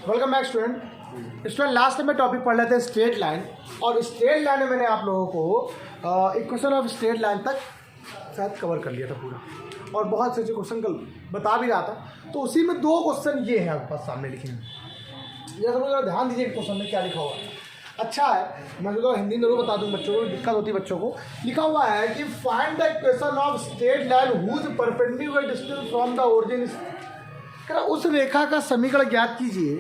Welcome back student. Last में topic पढ़ लेते हैं स्ट्रेट लाइन, और स्ट्रेट लाइन में मैंने आप लोगों को इक्वेशन ऑफ स्ट्रेट लाइन तक शायद कवर कर लिया था पूरा, और बहुत से क्वेश्चन कल बता भी रहा था। तो उसी में दो क्वेश्चन ये हैं आपके पास सामने लिखे हैं, ये सब लोग ध्यान दीजिए क्वेश्चन में क्या लिखा हुआ है। अच्छा है, मैं तो हिंदी में जरूर बता दूँ, बच्चों को दिक्कत होती है बच्चों को। लिखा हुआ है कि find the equation of straight line whose perpendicular distance from the origin. उस रेखा का समीकरण ज्ञात कीजिए,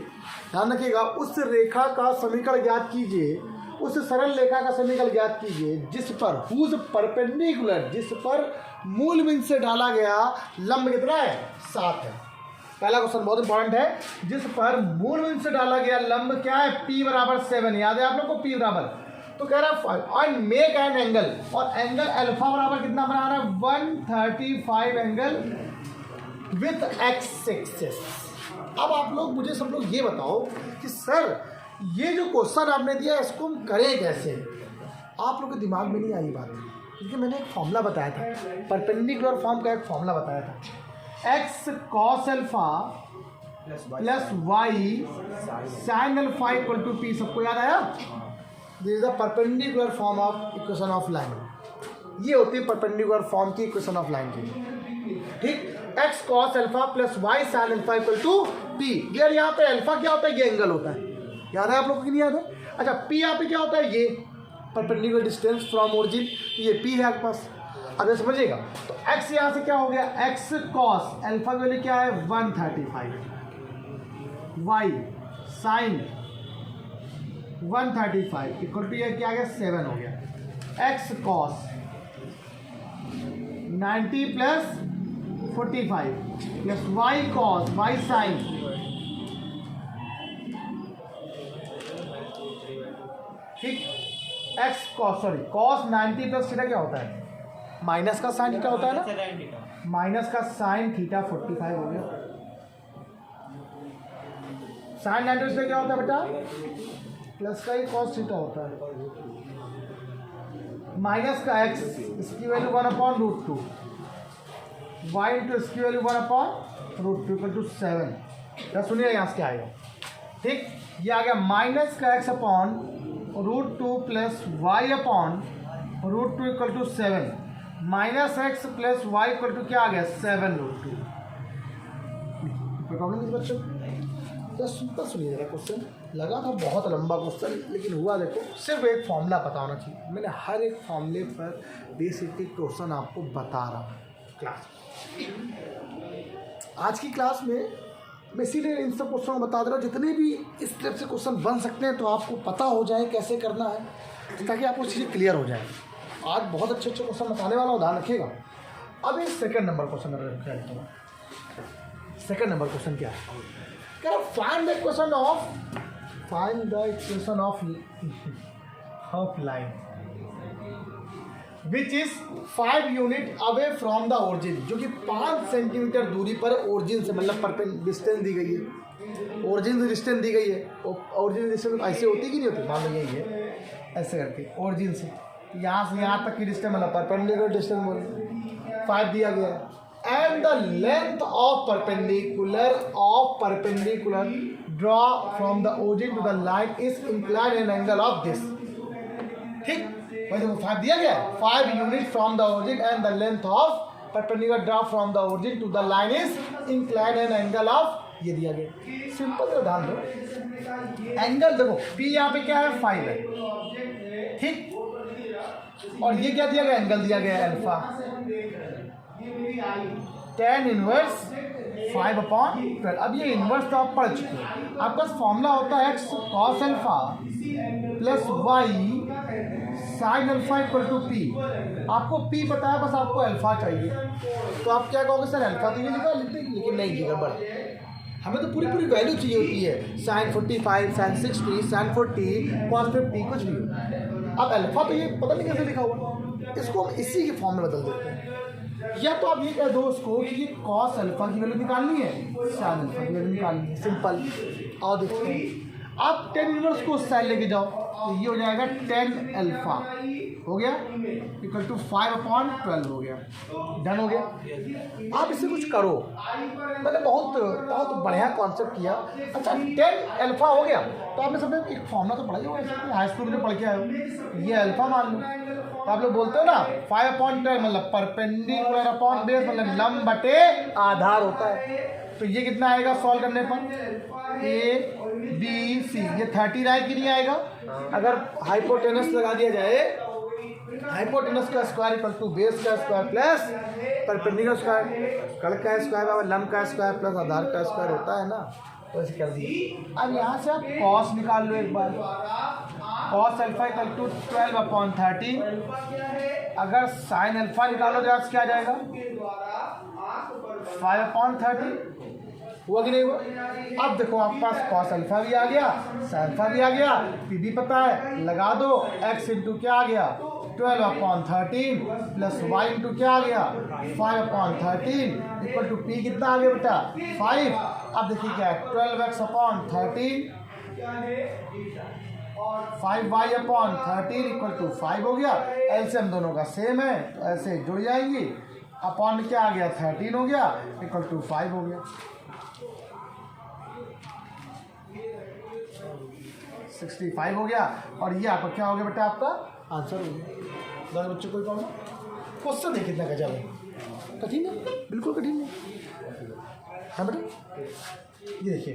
ध्यान रखिएगा, उस रेखा का समीकरण ज्ञात कीजिए, उस सरल रेखा का समीकरण ज्ञात कीजिए जिस पर हुज परपेंडिकुलर, जिस पर मूल बिंदु से डाला गया लंब कितना है, 7 है। पहला क्वेश्चन बहुत इंपॉर्टेंट है, जिस पर मूल बिंदु से डाला गया लंब क्या है, P बराबर 7। याद है आप लोग को P बराबर, तो कह रहा है एंड मेक एन एंगल, और एंगल अल्फा बराबर कितना बना रहा है, 135 एंगल विथ एक्स एक्सिस। अब आप लोग मुझे सब लोग ये बताओ कि सर ये जो क्वेश्चन आपने दिया इसको हम करें कैसे। आप लोग के दिमाग में नहीं आई बात, क्योंकि मैंने एक फॉर्मूला बताया था, परपेंडिकुलर फॉर्म का एक फॉर्मूला बताया था, x cos alpha plus y sine alpha equal to p. सबको याद आया? This is the perpendicular form of equation of line. ये होती है परपेंडिकुलर फॉर्म की इक्वेशन ऑफ लाइन की, ठीक। X cos alpha plus y sine alpha equal to p. यार यहाँ पे अल्फा क्या होता है, ये एंगल होता है, याद है आप लोगों को नहीं याद है? अच्छा, पी यहाँ पे क्या होता है, ये परपेंडिकुलर डिस्टेंस फ्रॉम ओरिजिन, ये पी है आपके पास। अब ये समझिएगा, तो एक्स यहाँ से क्या हो गया, एक्स कॉस अल्फा की वैल्यू क्या है 135, वाई साइन 135 इक्वल टू ये क्या आ गया 7 हो गया। X cos 90 plus 45 plus y cos y sine, ठीक। X cos cos 90 plus theta क्या होता है, माइनस का साइन थीटा होता है ना, माइनस का साइन थीटा 45 हो गया। साइन 90 से क्या होता है बेटा, प्लस का ही कॉस थीटा होता है, माइनस का एक्स इसकी वैल्यू 1/√2, वाई इंटू इसकी वैल्यू 1/√2 इक्वल टू 7। क्या सुनिए यहाँ से क्या आएगा, ठीक। ये आ गया माइनस का x upon √2 plus y upon √2 equal to 7, minus x plus y equal to क्या आ गया 7√2। कोई प्रॉब्लम नहीं बच्चों? तो सिंपल सुनिए जरा क्वेश्चन, लगा था बहुत लंबा क्वेश्चन, लेकिन हुआ देखो, सिर्फ एक फॉर्मूला पता होना चाहिए। मैंने हर एक फॉर्मूले पर बेसिकली क्वेश्चन आपको बता रहा हूँ क्लास। आज की क्लास में मैं इसीलिए इन सब क्वेश्चन को बता दे रहा हूँ, जितने भी इस टाइप से क्वेश्चन बन सकते हैं, तो आपको पता हो जाए कैसे करना है, ताकि आपको चीज़ें क्लियर हो जाए। आज बहुत अच्छे अच्छे क्वेश्चन बताने वाला हूँ, ध्यान रखिएगा। अब ये सेकंड नंबर क्वेश्चन क्या लिखा हुआ, सेकंड नंबर क्वेश्चन क्या है, क्या find the equation of line which is 5 unit away from the origin, जो कि 5 सेंटीमीटर दूरी पर ओरिजिन से, मतलब डिस्टेंस दी गई है, ओरिजिन से डिस्टेंस दी गई है। ओरिजिन डिस्टेंस ऐसे होती कि नहीं होती, मान लो यही है, ऐसे करके ओरिजिन से यहाँ तक की डिस्टेंस, मतलब परपेंडिकुलर डिस्टेंस बोले 5 दिया गया है। And the length of perpendicular draw from the origin to the line is inclined an angle of this, ठीक। वैसे 5 दिया गया है, 5 unit from the origin and the length of perpendicular draw from the origin to the line is inclined an angle of, ये दिया गया। Simple से ध्यान दो, एंगल देखो P यहाँ पे क्या है 5 है, ठीक, और ये क्या दिया गया, एंगल दिया गया है अल्फा, tan इनवर्स 5/12। अब ये इनवर्स तो आप पढ़ चुके हैं, आपका फॉर्मूला होता है x cos alpha plus y sine alpha equal to p. आपको पी पता है, बस आपको अल्फा चाहिए, तो आप क्या कहोगे, सर अल्फा तो ये लिखा, लेकिन नहीं जी गड़बड़, हमें तो पूरी वैल्यू चाहिए होती है, साइन 45 साइन 60 साइन 40 कॉस 50 कुछ भी हो। अब अल्फा तो ये पता नहीं कैसे लिखा हुआ, इसको हम इसी के फॉर्म में बदल देते हैं। या तो आप ये कह दो उसको कि ये कॉस अल्फा की वैल्यू निकालनी है, साइन अल्फा की वैल्यू निकालनी है, सिंपल। और देखते हैं आप tan इनवर्स को उस साइड लेके जाओ, तो ये हो जाएगा tan अल्फा हो गया इक्वल टू 5/12 हो गया। डन हो गया। आप इससे कुछ करो, मैंने बहुत बढ़िया कॉन्सेप्ट किया। अच्छा 10 अल्फा हो गया तो आपने सबने एक फॉर्मूला तो पढ़ा ही होगा, हाई स्कूल में पढ़ के आए हो, ये अल्फा मान लो। तो आप लोग बोलते हो ना 5/12 मतलब परपेंडिकुलर अपॉन बेस मतलब लंब बटे आधार होता है। तो ये कितना आएगा सॉल्व करने पर, ए बी सी, ये 30 आएगा कि नहीं आएगा। अगर हाइपोटेनस लगा दिया जाए, हाइपोटेनस का स्क्वायर इक्वल टू बेस का स्क्वायर प्लस परपेंडिकुलर स्क्वायर, कड़ का स्क्वायर लंब का स्क्वायर प्लस आधार का स्क्वायर होता है ना, तो ऐसे कर दिए। अब यहाँ से आप कॉस निकाल लो एक बार, कॉस अल्फा इक्वल टू 12/13। अगर साइन अल्फा निकालो तो क्या आ जाएगा 5/13, हुआ कि नहीं हुआ। अब देखो आपके पास कॉस अल्फा भी आ गया, साइन अल्फा भी आ गया, पी भी पता है, लगा दो x इंटू क्या आ गया 12/13 प्लस y इंटू क्या आ गया 5/13 इक्वल टू पी कितना आ गया बेटा 5। अब देखिए क्या है 12x/13 5y/13 इक्वल टू 5 हो गया। एलसीएम दोनों का सेम है तो ऐसे जुड़ जाएंगी, अपॉन क्या आ गया 13 हो गया इक्वल टू 5 हो गया। 65 हो गया और ये आपका क्या हो गया बेटा आपका आंसर हो गया। दस बच्चों कोई प्रॉब्लम, क्वेश्चन देखिए कितना गजब है, कठिन है बिल्कुल कठिन नहीं है बेटा। ये देखिए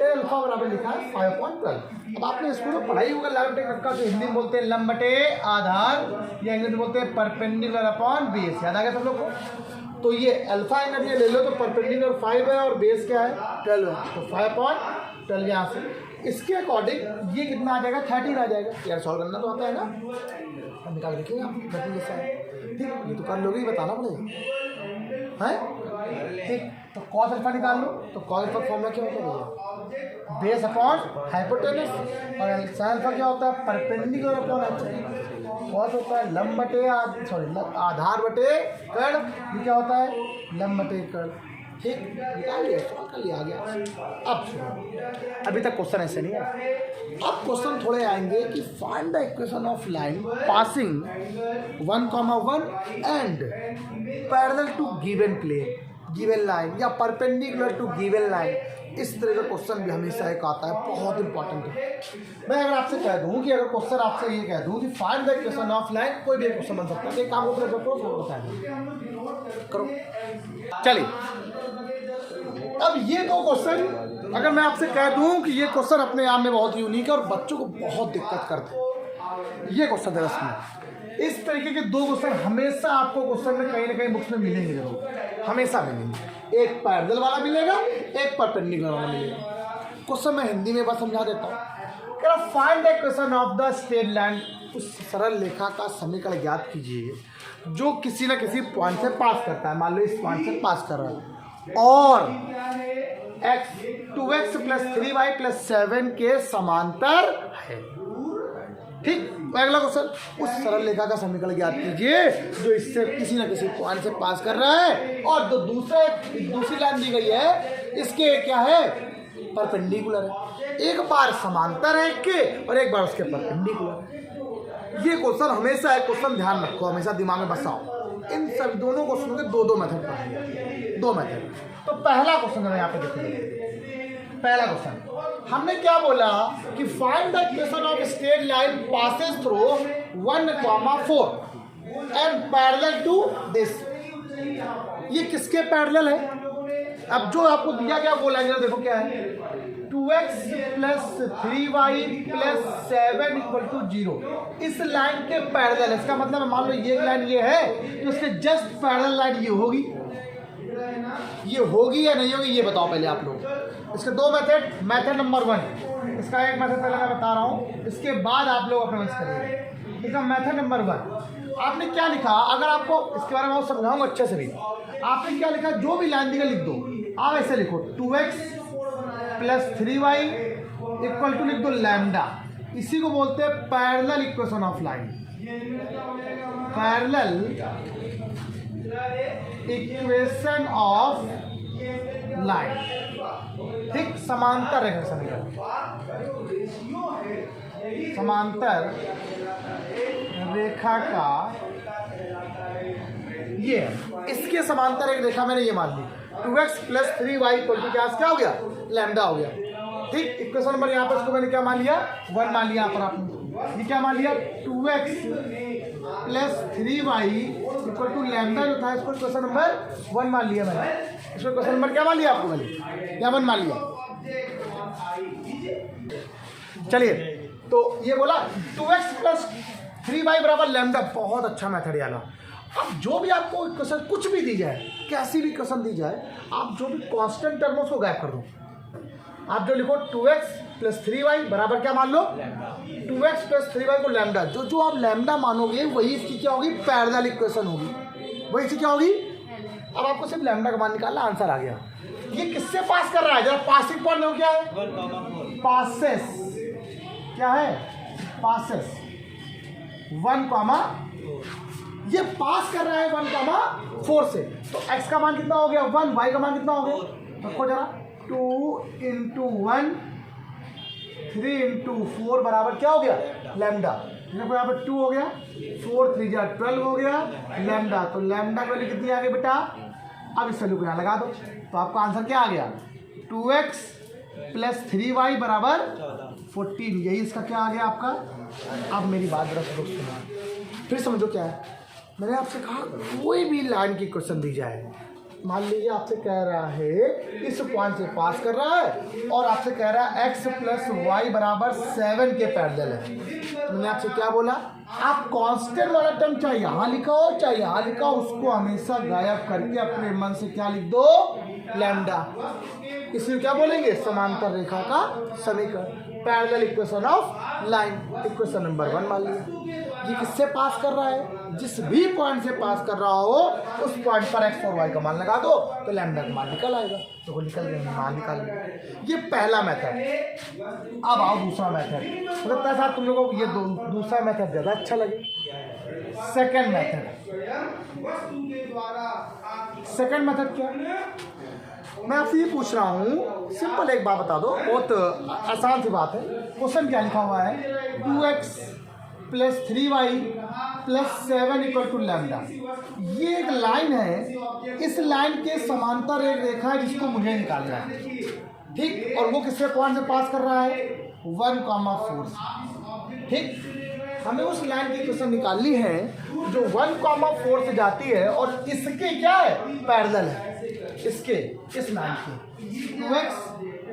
अल्फा बराबर लिखा है 5/12। अब आपने स्कूल में पढ़ाई होगा लैब का, जो हिंदी में बोलते हैं लंब बटे आधार या इंग्लिश में बोलते हैं परपेंडिकुलर अपॉन बेस, याद आ गया सब लोग को। तो ये अल्फा अगर ये ले लो तो परपेंडिकुलर 5 है और बेस क्या है 12 है, तो 5/12 यहाँ से इसके अकॉर्डिंग ये कितना आ जाएगा 13 आ जाएगा। यार सॉल्व करना तो आता है ना, अब निकाल देखिए आप 13 जैसा है, ठीक ये तो कर लोगे ही, बताना पड़ेगा है ठीक। तो कॉस अल्फा निकाल लो, तो कॉस अल्फा फॉर्मूला क्या होता है बेस अपॉन हाइपोटेनस, और साइन अल्फा क्या होता है परपेंडिकुलर अपॉन हाइपोटेनस, कॉस होता है लंब बटे आधार बटे कर्ण, ये क्या होता है लंब बटे कर्ण, ठीक निकाल लिया सॉल्व कर लिया आ गया। अब सुनो अभी तक क्वेश्चन ऐसे नहीं है, अब क्वेश्चन थोड़े आएंगे कि find the equation of line passing 1,1 and parallel to given plane given line या परपेंडिकुलर टू गिवन लाइन। इस तरह का क्वेश्चन भी हमेशा एक आता है, बहुत इंपॉर्टेंट है। मैं अगर आपसे कह दूं कि अगर क्वेश्चन आपसे ये कह दूं कि find the equation of line, कोई भी क्वेश्चन बन सकता है, एक काम होता है करो। चलिए अब ये दो क्वेश्चन अगर मैं आपसे कह दूं कि ये क्वेश्चन अपने आप में बहुत यूनिक है और बच्चों को बहुत दिक्कत करते हैं, ये क्वेश्चन है इसमें। इस तरीके के दो क्वेश्चन हमेशा आपको क्वेश्चन में कहीं ना कहीं बुक्स में मिलेंगे, जरूर हमेशा मिलेंगे। एक पैरेलल वाला मिलेगा, एक परपेंडिकुलर वाला मिलेगा। क्वेश्चन मैं हिंदी में बस समझा देता हूँ। Find the equation of the straight line, उस सरल रेखा का समीकरण ज्ञात कीजिए जो किसी न किसी पॉइंट से पास करता है। मान लो इस पॉइंट से पास कर रहा है और x 2x + 3y + 7 के समांतर है, ठीक। अगला क्वेश्चन, उस सरल रेखा का समीकरण ज्ञात कीजिए जो इससे किसी न किसी पॉइंट से पास कर रहा है और जो दूसरी लाइन दी गई है इसके क्या है परपेंडिकुलर है, एक बार समांतर है के और एक बार उसके परपेंडिकुलर है। ये क्वेश्चन हमेशा एक क्वेश्चन ध्यान रखो, हमेशा दिमाग में बसाओ। इन सब दोनों क्वेश्चनों के दो मेथड पढ़ेंगे, दो मेथड। तो पहला क्वेश्चन है यहाँ पे देखो, पहला क्वेश्चन हमने क्या बोला कि find the equation of straight line passes through 1,4 and parallel to this. ये किसके पैरेलल है? अब जो आपको दिया गया वो लाइन देखो क्या है 2x + 3y + 7 = 0। इस लाइन के पैरेलल, इसका मतलब मान लो ये लाइन ये है तो इसके जस्ट पैरेलल लाइन ये होगी या नहीं होगी, ये बताओ पहले आप लोग। इसके दो मेथड नंबर 1, इसका एक मेथड पहले मैं बता रहा हूँ, इसके बाद आप लोग अपना करिए। इसका मेथड नंबर 1 आपने क्या लिखा, अगर आपको इसके बारे में मैं समझाऊंगा अच्छे से भी। आपने क्या लिखा, जो भी लाइन दी लिख दो, आप ऐसे लिखो 2x + 3y = लिख दो लैम्डा। इसी को बोलते हैं parallel equation of line, parallel equation of line, ठीक। समांतर रेखा समीकरण, समांतर रेखा का ये है, इसके समांतर एक रेखा मैंने ये मान ली 2x + 3y = क्या हो गया, लैम्डा हो गया। ठीक, इक्वेशन नंबर यहाँ पर इसको मैंने क्या मान लिया, 1 मान लिया। यहाँ पर आपने ये क्या मान लिया, 2x + 3y = लैम्डा जो था इसको इक्वेशन नंबर 1 मान लिया मैंने। इसको इक्वेशन नंबर क्या मान लिया आपको, मैंने क्या 1 मान लिया। चलिए, तो ये बोला 2x + 3y = लैम्डा, बहुत अच्छा मेथड है ना। अब जो भी आपको इक्वेशन कुछ भी दी जाए, कैसी भी इक्वेशन दी जाए, आप जो भी कांस्टेंट टर्म उसको गायब कर दो। आप जो लिखो 2x + 3y = क्या मान लो, 2x + 3y को लैम्डा, जो आप लैम्डा मानोगे वही इसकी क्या होगी, पैरेलल इक्वेशन होगी, वही इसकी क्या होगी। अब आपको सिर्फ लैम्डा का मान निकालना, आंसर आ गया। ये किससे पास कर रहा है, जरा पासिंग पॉइंट हो क्या है, पासेस, क्या है, पासेस 1, ये पास कर रहा है 1, 4 से। तो x का मान कितना हो गया 1, y का मान कितना हो गया, रखो जरा, 2 × 1 3 × 4 बराबर क्या हो गया, लैम्डा। देखो यहाँ पर 2 हो गया, 4 3 जा 12 हो गया लैम्डा। तो लैम्डा की वैल्यू कितनी आ गई बेटा, अब इस वैल्यू को यहाँ लगा दो, तो आपका आंसर क्या आ गया, 2x + 3y = 14। यही इसका क्या आ गया आपका। अब मेरी बात जरा सुनो, फिर समझो क्या है। मैंने आपसे कहा कोई भी लाइन की क्वेश्चन दी जाए, मान लीजिए आपसे कह रहा है इस पॉइंट से पास कर रहा है और आपसे कह रहा है x + y = 7 के पैरेलल है। मैंने आपसे क्या बोला, आप कांस्टेंट वाला टर्म चाहे यहाँ लिखा हो चाहे यहाँ लिखा हो, उसको हमेशा गायब करके अपने मन से क्या लिख दो, लैम्डा। इसे क्या बोलेंगे, समांतर रेखा का समीकरण, parallel equation of line. Equation number 1 मान लिया। ये किससे पास कर रहा है, जिस भी पॉइंट से पास कर रहा हो उस पॉइंट पर x और y का मान लगा दो तो लैम्डा का मान निकल आएगा। तो वो निकल गया, मान निकाल लिया। ये पहला मेथड। अब आओ दूसरा मेथड। लगता है साहब तुम लोगों को ये दूसरा मेथड ज़्यादा अच्छा लगे। सेकंड मेथड, सेकंड मेथड क्या, मैं आपसे ये पूछ रहा हूँ, सिंपल एक बात बता दो, बहुत आसान सी बात है। क्वेश्चन क्या लिखा हुआ है, 2x + 3y + 7 = लैम्डा। ये एक लाइन है, इस लाइन के समांतर एक रेखा है जिसको मुझे निकालना है। ठीक, और वो किससे पॉइंट से पास कर रहा है, 1, 4 से। ठीक, हमें उस लाइन की इक्वेशन निकालनी है जो 1, 4 से जाती है और इसके क्या है, पैरेलल है, इसके, इस लाइन के 2x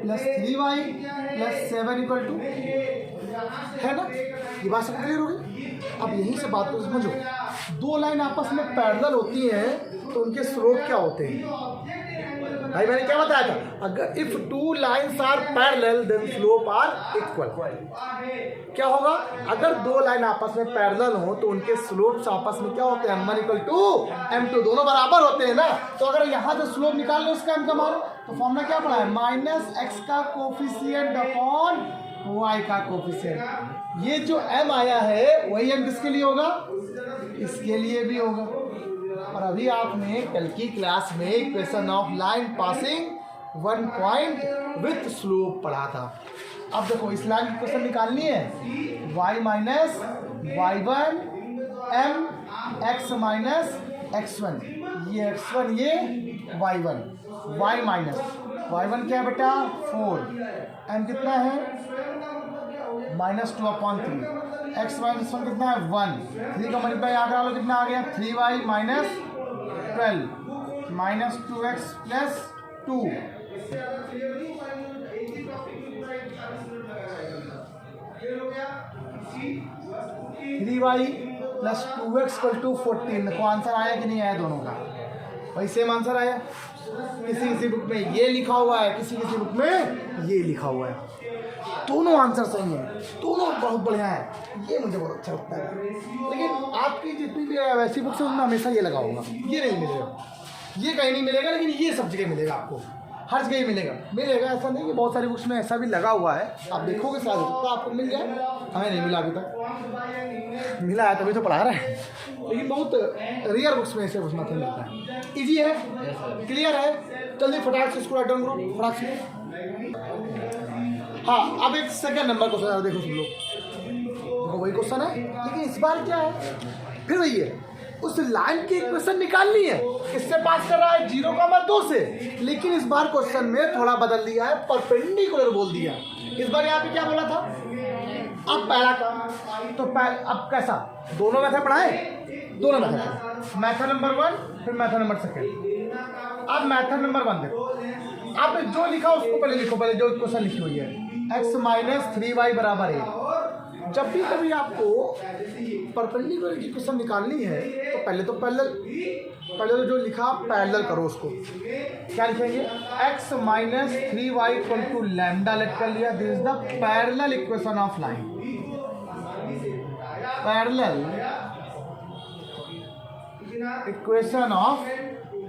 + 3y + 7 = है ना। ये बात सब क्लियर होगी। अब यहीं से बात को समझो, दो लाइन आपस में पैरेलल होती हैं तो उनके स्लोप क्या होते हैं। भाई मैंने क्या बताया था, अगर if 2 lines are parallel then slope are equal. क्या होगा, अगर 2 लाइन आपस में पैरेलल हो तो उनके स्लोप्स आपस में क्या होते हैं, m1 = m2, दोनों बराबर होते हैं ना। तो अगर यहाँ से स्लोप निकाल लो इसका m का मान, तो फॉर्मूला क्या पड़ा है, -x का कोफिशिएंट अपॉन y का कोफिशिएंट। ये जो m आया है वही m किसके लिए होगा, इसके लिए भी होगा। और अभी आपने कल की क्लास में equation of line passing 1 point with slope पढ़ा था। अब देखो इस लाइन की इक्वेशन निकालनी है, y - y1 m x - x1, ये x1 ये y1, y माइनस y1 क्या है बेटा 4, m कितना है -2/3, x - 1 कितना है 1, 3 का मल्टीप्लाई आगे वाला कितना आ गया 3y - 12 -2x + 2। Three y plus 2x = 14। देखो आंसर आया कि नहीं आया दोनों का, वही सेम आंसर आया। किसी किसी बुक में ये लिखा हुआ है, किसी किसी बुक में ये लिखा हुआ है, दोनों आंसर सही हैं, दोनों बहुत बढ़िया है। ये मुझे बहुत अच्छा लगता है। लेकिन आपकी जितनी भी वैसी बुक्स है उनमें हमेशा ये लगा होगा, ये नहीं मिलेगा, ये कहीं नहीं मिलेगा, लेकिन ये सब जगह मिलेगा, आपको हर जगह मिलेगा। ऐसा नहीं कि बहुत सारी बुक्स में ऐसा भी लगा हुआ है, आप देखोगे शायद तो आपको मिल जाए, हमें नहीं मिला अभी तक। मिला है तभी तो पढ़ा रहे हैं, लेकिन बहुत रेयर बुक्स में ऐसे मैथड मिलता है। इजी है, क्लियर है, जल्दी फटाक से इसको राइट डाउन करो, फटाक से। हाँ, अब एक सेकंड नंबर क्वेश्चन देखो सब लोग, देखो वही क्वेश्चन है, लेकिन इस बार क्या है, फिर वही है, उस लाइन की इक्वेशन निकालनी है। किससे पास कर रहा है, 0,2 से, लेकिन इस बार क्वेश्चन में थोड़ा बदल दिया है, परपेंडिकुलर बोल दिया। इस बार यहाँ पे क्या बोला था, अब पहला काम तो अब कैसा, दोनों मेथड पढ़ाए, दोनों मेथड, मेथड नंबर 1 फिर मेथड नंबर 2। अब मेथड नंबर 1 देखो, आप जो लिखा उसको पहले लिखो, पहले जो क्वेश्चन लिखी हुई है, x - 3y = 8। जब भी कभी आपको परपेंडिकुलर की क्वेश्चन निकालनी है तो पहले तो जो लिखा पैरेलल करो उसको। क्या लिखेंगे, x - 3y = लैम्डा लेट कर लिया, this is the parallel equation of line, parallel equation of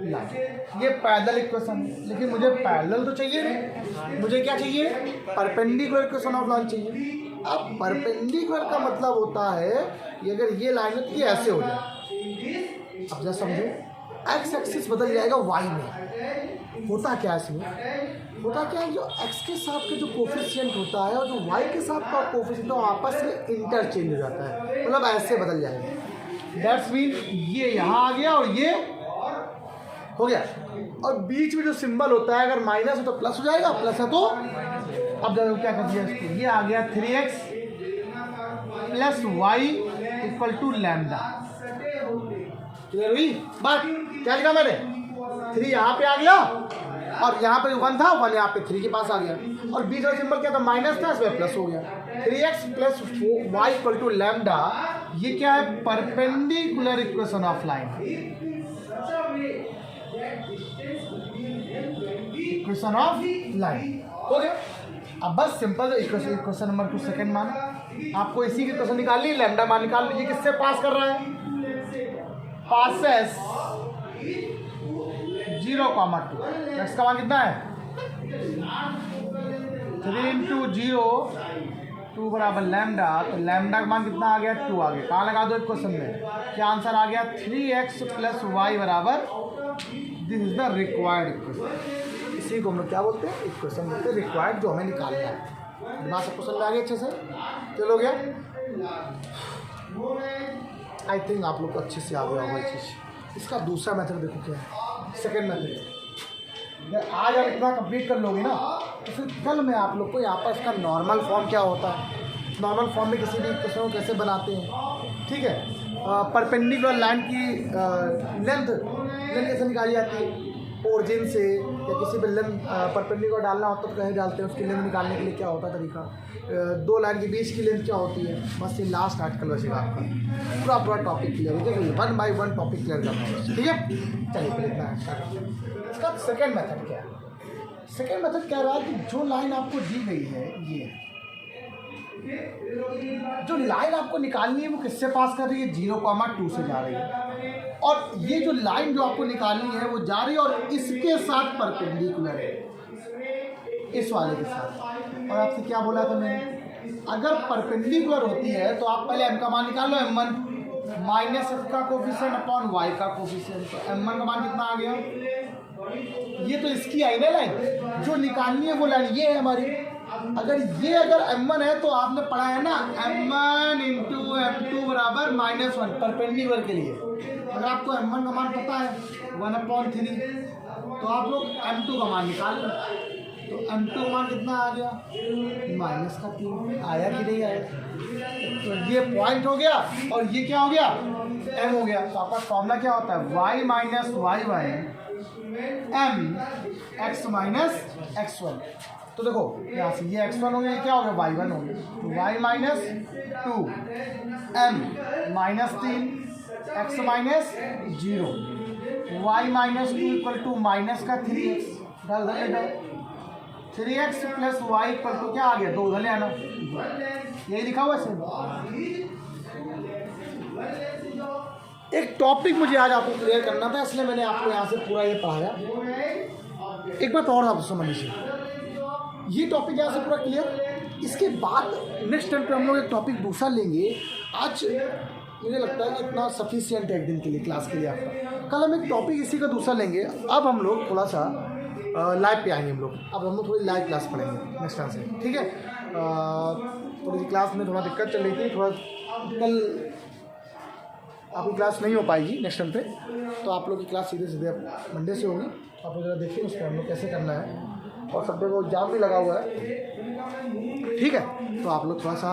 line, ये पैरेलल इक्वेशन। लेकिन मुझे पैरेलल तो चाहिए नहीं, मुझे क्या चाहिए, परपेंडिकुलर इक्वेशन ऑफ लाइन चाहिए। अब परपेंडिकुलर का मतलब होता है कि अगर ये लाइन है तो ये ऐसे हो जाए। अब जरा समझो, एक्स एक्सिस बदल जाएगा वाई में, होता क्या है इसमें, होता क्या है, जो एक्स के साथ का जो कोफिशिएंट होता है और जो वाई के साथ का कोफिशिएंट आपस में इंटरचेंज हो जाता है, मतलब ऐसे बदल जाएगा। दैट्स मीन ये यहाँ आ गया और ये हो गया, और बीच में जो सिंबल होता है अगर माइनस हो तो प्लस हो जाएगा, प्लस है तो अब देखो क्या कर दिया इसको, ये आ गया 3x + y = लैम्डा। क्लियर हुई बात, क्या लिखा मैंने, 3 यहाँ पे आ गया और यहाँ पे 1 था, 1 यहाँ पे 3 के पास आ गया, और बीच का सिंबल क्या था, माइनस था, इसमें प्लस हो गया। 3x + y = लैम्डा, ये क्या है, perpendicular equation of line, equation of line हो गया। अब बस सिंपल इक्वेशन नंबर 2 सेकंड मान, आपको इसी की इक्वेशन निकालनी है, लैम्डा मान निकाल लीजिए। किससे पास कर रहा है, पासेस 0,2, एक्स का मान कितना है, 3 × 0 2 = लैम्डा, तो लैम्डा का मान कितना आ गया, 2 आ गया। कहाँ लगा दो इक्वेशन में, क्या आंसर आ गया, 3x + y = this is the required equation. इसी को हम लोग क्या बोलते हैं, इक्वेशन बोलते हैं, रिक्वायर्ड, जो हमें निकालना है। दिमाग से क्वेश्चन में आ गया अच्छे से, चलो गया, आई थिंक आप लोग को अच्छे से आ गया होगा चीज़। इसका दूसरा मेथड देखो क्या है, सेकेंड मेथड। आज आप इतना कंप्लीट कर लोगे ना तो फिर कल मैं आप लोग को यहाँ पर इसका नॉर्मल फॉर्म क्या होता है, नॉर्मल फॉर्म में किसी भी क्वेश्चन को कैसे बनाते हैं, ठीक है, परपेंडिकुलर लाइन की लेंथ कैसे निकाली जाती है, ओरिजिन से, या किसी भी लेंथ परपेंडिकुलर डालना होता तो कहीं डालते हैं, उसकी लेंथ निकालने के लिए क्या होता है तरीका, 2 लाइन के बीच की लेंथ क्या होती है। बस ये लास्ट आर्टिकल बचेगा आपका, पूरा टॉपिक क्लियर हो जाएगा, 1 बाय 1 टॉपिक क्लियर करना है, ठीक है। चलिए फिर इतना है। इसका सेकेंड मेथड क्या है, सेकेंड मेथड कह रहा है कि जो लाइन आपको दी गई है, ये जो लाइन आपको निकालनी है वो किससे पास कर रही है, 0,2 से जा रही है, और ये जो लाइन जो आपको निकालनी है वो जा रही है और इसके साथ परपेंडिकुलर है, इस वाले के साथ। और आपसे क्या बोला था मैंने, अगर परपेंडिकुलर होती है तो आप पहले m का मान निकाल लो, m1 - f का कोफिशिएंट अपॉन y का कोफिशिएंट, तो m1 का मान कितना आ गया, ये तो इसकी आई ना लाइन, जो निकालनी है वो लाइन ये है हमारी। अगर m1 है तो आपने पढ़ा है ना, m1 × m2 = -1 परपेंडिकुलर के लिए। अगर आपको m1 का मान पता है 1/3, तो आप लोग m2 का मान निकाल लो, तो m2 का मान कितना आ गया, -3 आया कि नहीं आया, तो ये पॉइंट हो गया और ये क्या हो गया, m हो गया। तो आपका फॉर्मूला क्या होता है, y - y1 m x - x1। तो देखो यहाँ से ये x1 हो गया, ये क्या हो गया, y1 हो गया, तो y - 2 m -3 x - 0, y - 2 = -3x, डाल दो 3x + y = क्या आ गया, 2 उधर ले आना, यही लिखा हुआ है। एक टॉपिक मुझे आज आपको क्लियर करना था, इसलिए मैंने आपको यहाँ से पूरा ये पढ़ाया। एक बात और आप समझ लीजिए, ये टॉपिक यहाँ से पूरा क्लियर। इसके बाद नेक्स्ट टाइम पे हम लोग एक टॉपिक दूसरा लेंगे। आज मुझे लगता है कि इतना सफिशिएंट है एक दिन के लिए, क्लास के लिए आपका। कल हम एक टॉपिक इसी का दूसरा लेंगे। अब हम लोग थोड़ा सा लाइव पे आएंगे हम लोग। अब हम लोग थोड़ी लाइव क्लास पढ़ेंगे नेक्स्ट टाइम से, ठीक है। थोड़ी सी क्लास में थोड़ा दिक्कत चल रही थी, थोड़ा कल आपकी क्लास नहीं हो पाएगी नेक्स्ट टाइम पे, तो आप लोग की क्लास सीधे सीधे मंडे से होगी। आप लोग ज़रा देखिए उसको हम लोग कैसे करना है, और सब जगह एग्जाम भी लगा हुआ है, ठीक है। तो आप लोग थोड़ा सा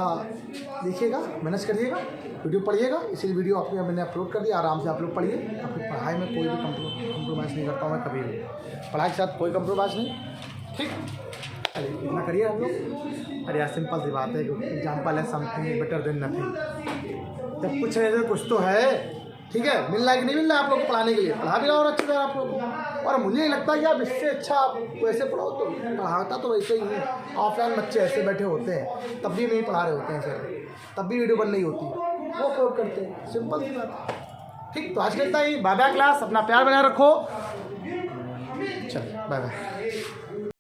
देखिएगा, मेहनत करिएगा, वीडियो पढ़िएगा। इसीलिए वीडियो आपको मैंने अपलोड कर दिया, आराम से आप लोग पढ़िए। अपनी पढ़ाई में कोई भी कंप्रोमाइज़ नहीं करता हूँ मैं कभी भी, पढ़ाई के साथ कोई कंप्रोमाइज़ नहीं, ठीक। अरे इतना करिए हम लोग। अरे यार सिंपल सी बात है, एग्जाम्पल है समथिंग बेटर देन नथिंग। जब कुछ है तो कुछ तो है, ठीक है। मिल रहा है कि नहीं मिल रहा है आप लोग को पढ़ाने के लिए, पढ़ा भी रहा और अच्छी तरह आप लोग। और मुझे नहीं लगता कि आप इससे अच्छा आप वैसे पढ़ो, तो पढ़ाता तो वैसे ही है। ऑफलाइन बच्चे ऐसे बैठे होते हैं, तब भी नहीं पढ़ा रहे होते हैं सर, तब भी वीडियो बन नहीं होती, वो अपलोड करते हैं, सिंपल सी बात है, ठीक। तो आज के इतना ही, बाय बाय क्लास, अपना प्यार बनाए रखो, चलो बाय बाय।